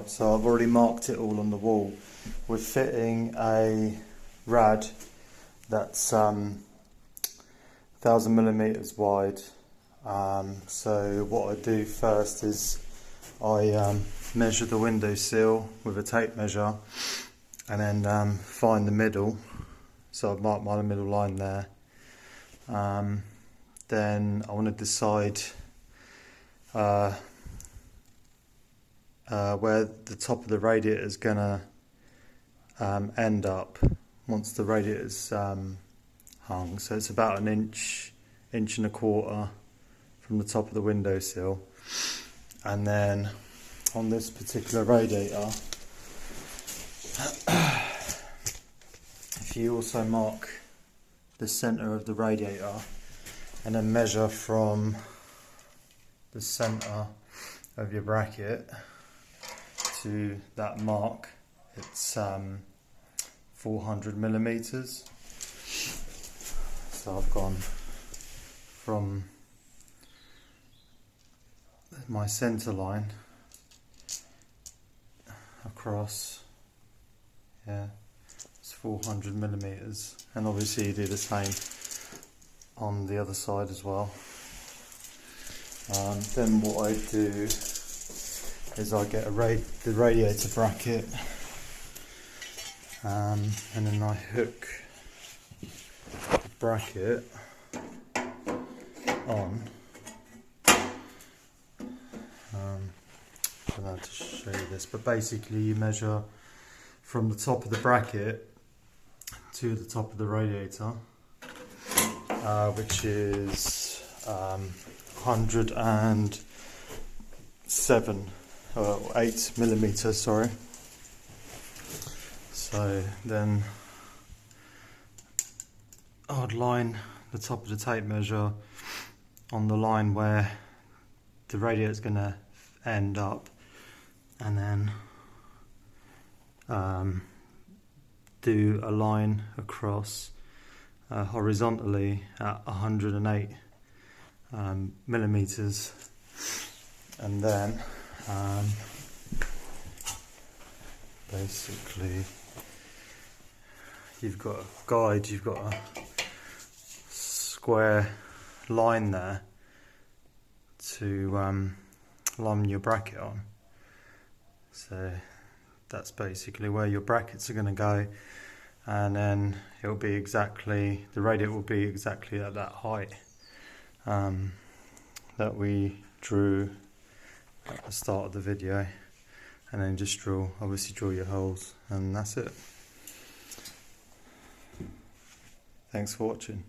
out. So I've already marked it all on the wall. We're fitting a rad that's 1000 millimeters wide. So what I do first is I measure the windowsill with a tape measure, and then find the middle. So I've marked my middle line there. Then I want to decide where the top of the radiator is going to end up once the radiator's hung. So it's about an inch and a quarter from the top of the windowsill. And then on this particular radiator, if you also mark the center of the radiator and then measure from the center of your bracket to that mark, it's 400 millimeters. So I've gone from my center line across, yeah, it's 400 millimeters, and obviously you do the same on the other side as well. Then what I do is I get the radiator bracket, and then I hook the bracket on. I don't know how to show you this, but basically you measure from the top of the bracket to the top of the radiator, which is 8 millimeters, sorry. So then I'd line the top of the tape measure on the line where the radiator is going to end up, and then do a line across horizontally at 108 millimeters, and then basically you've got a guide, you've got a square line there to line your bracket on. So that's basically where your brackets are going to go, and then it'll be exactly, the radiator will be exactly at that height that we drew at the start of the video, and then just obviously draw your holes, and that's it. Thanks for watching.